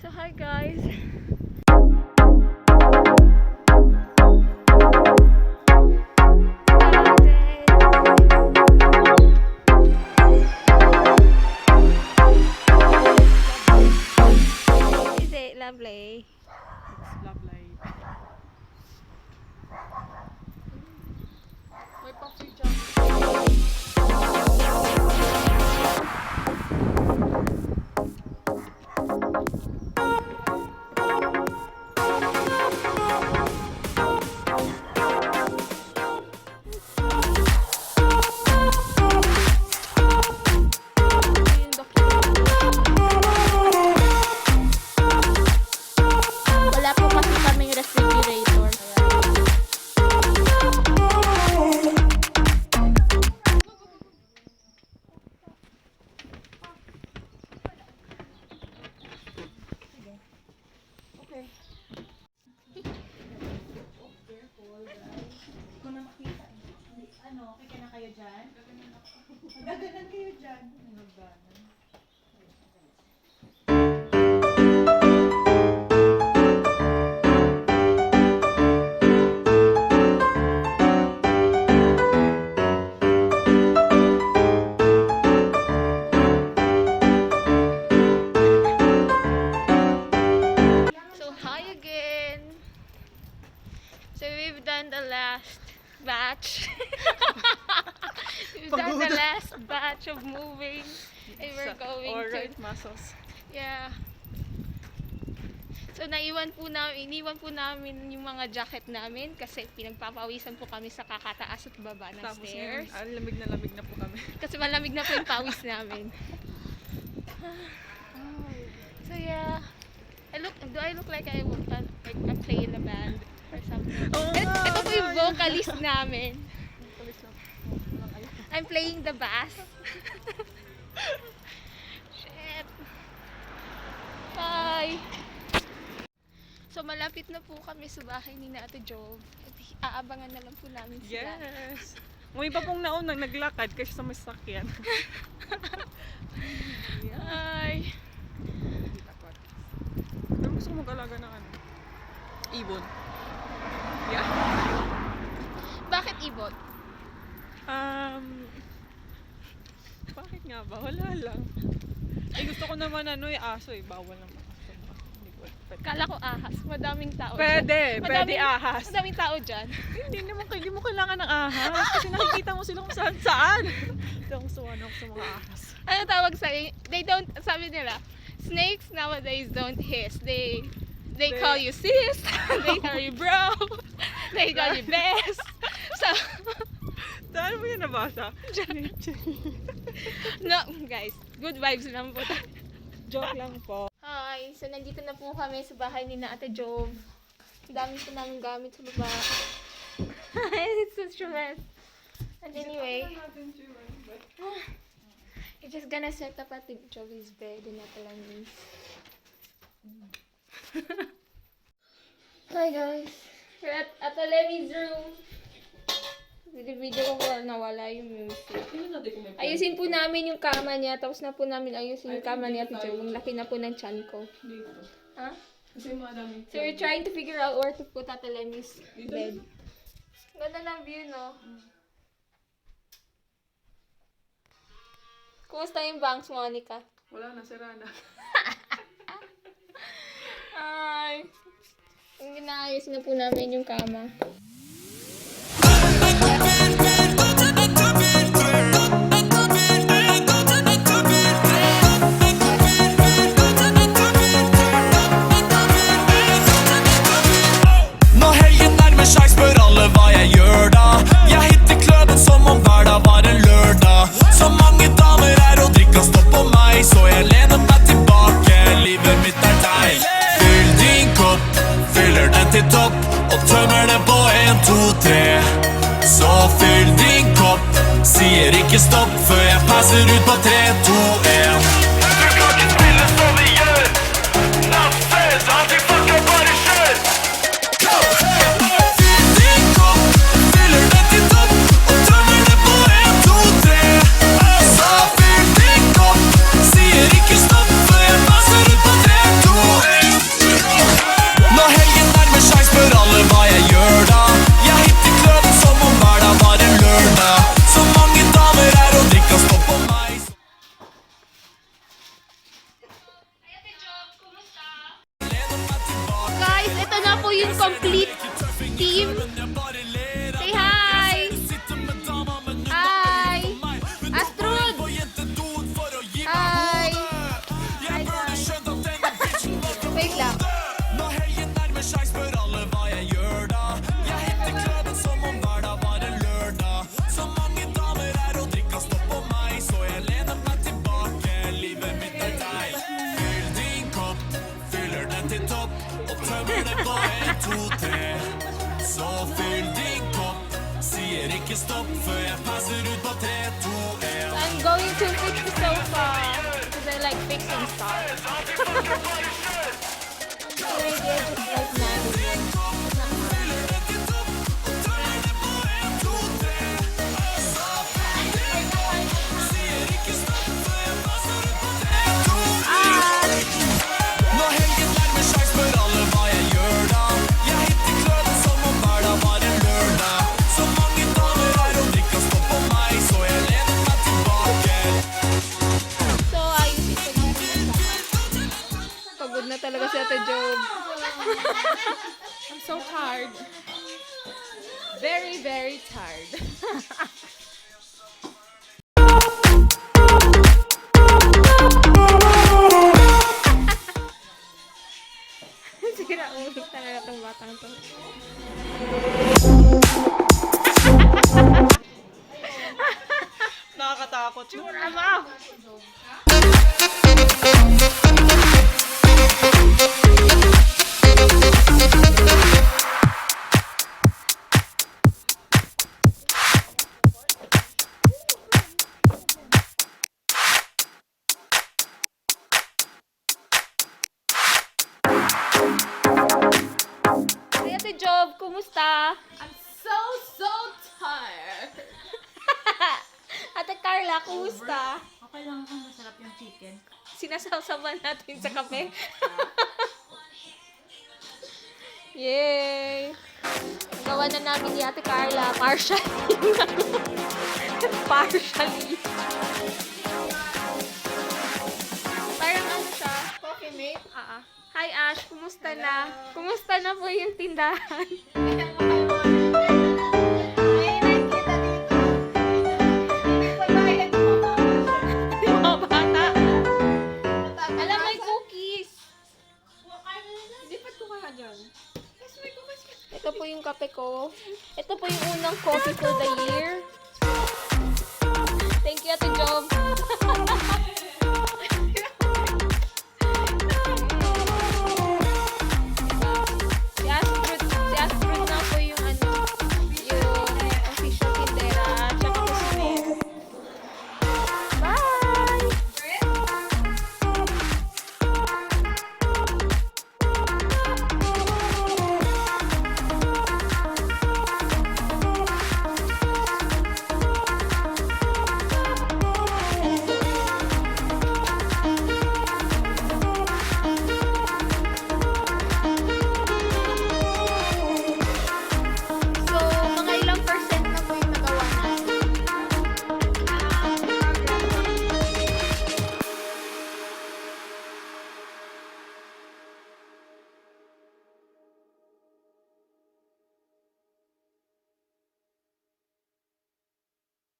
So hi guys. Is it lovely? It's lovely. May coffee dyan. Wala po kasi kaming refrigerator. Okay. Ko na makita eh. Ano, okay ka na kayo dyan? Gaganan kayo dyan. Nagganan. So hi again. So we've done the last batch. We've done the last batch of moving. And we're going Alright, to muscles. yeah. So iniwan po namin yung mga jacket namin kasi pinagpapawisan po kami sa kakataas at baba ng Tapos stairs. ngayon, lamig na po kami. Kasi malamig na po yung pawis namin. So yeah. Do I look like I'm playing a band or something? Oo Ito nga, po yung vocalist namin. Kalis na. I'm playing the bass. Shit. Bye. So malapit na po kami sa bahay ni Ate Jo. At aabangan na lang po namin sila. Yes. May iba pong naunang naglakad kasi sa may sakyan. Ay. Pero gusto ko mag-alaga ng ano? Ibon. Yeah. Bakit ibon? Bakit nga ba? Wala lang. Eh gusto ko naman aso eh. Bawal naman aso. Hindi ko pwede. Kala ko ahas. Madaming tao Pwede, dyan. pwede ahas. Madaming tao dyan. Hindi mo kailangan ng ahas kasi nakikita mo sila kung saan saan. Ito ang gusto ako sa mga ahas. Ano tawag sa sabi nila, snakes nowadays don't hiss. They call you sis, they call you bro, they call you best. So, Saan mo yun nabasa? no, guys, good vibes lang po. Joke lang po. Hi, so nandito na po kami sa bahay ni na Ate Jove. Ang dami po namin gamit sa baba. It's such a mess. And anyway, I'm just gonna set up at Jove's bed and Ate Lamis. Hi guys, we're at Ate Lamis' room. Video ko po nawala yung music. Ayusin po namin yung kama niya, tapos na po namin ayusin yung kama niya Ate Jove. Ang laki na po ng tiyan ko. Dito. Ha? Kasi madami. So we're trying to figure out where to put Ate Lamis' bed. Ganda ng view, no? Kumusta yung bangs, Monica? Wala na, sira na. Ay! Inaayos na po namin yung kama. Når helgen nærmer seg, spør alle hva jeg gjør da. Jeg hitter kløden som om hver dag var en lørdag. Så mange damer er og drikka stopp på meg, så jeg lener meg tilbake. Livet mitt er deg. Fyll din kopp, fyller den til topp, og tømmer det på 1, 2, 3. Så fyll din kopp, sier ikke stopp før jeg passer ut på 3, 2, 1. Du kan ikke spille som vi gjør. Nattfest, alltid fucka bare kjør. Fyll din kopp, fyller den til topp, og tømmer det på 1, 2, 3. Så fyll din kopp, sier ikke stopp før jeg passer ut på 3, 2, 1. yung complete team. Say hi! Hi! Astrud! Hi! Hi guys. Wait lang. Når helgen nærmer seg, spør alle hva jeg gjør da. Jeg hitter klubben som om hver dag var en lørdag. Så mange damer her og drikka stopp på meg, så jeg lener meg tilbake. Livet mitt er deg. Fyll din kopp, fyller den til topp, og tømmer det på 1, 2, 3. Så fyll din kopp, sier ikke stopp før jeg passer ut på 3, 2, 1. I'm going to fix the sofa. Because I like fixing stuff. Already, I just like managing. Når helgen nærmer seg, spør alle hva jeg gjør da. Jeg hitter klubben som om hver dag var en lørdag. Så mange damer her og drikka stopp på meg, så jeg lener meg tilbake. So, ayos ito yung pagod na talaga si Ate Job. I'm so tired. Very, very tired. Sira ulo talaga itong batang to. Nakakatakot yun. Ama! Hey, Ate Job, kumusta? I'm so tired. Ate Carla, kumusta? Okay lang kung masarap yung chicken. Sinasawsawan natin sa kape. Yay! Gawa na namin ni Ate Carla. Partially. Partially. Parang ano siya? Coffee mate? Hi Ash, kumusta na? Kumusta na po yung tindahan? Yung mga bata. Alam, may cookies. Lipat ko kaya dyan. Ito po yung kape ko. Ito po yung unang coffee for the year. Thank you, Ate Job.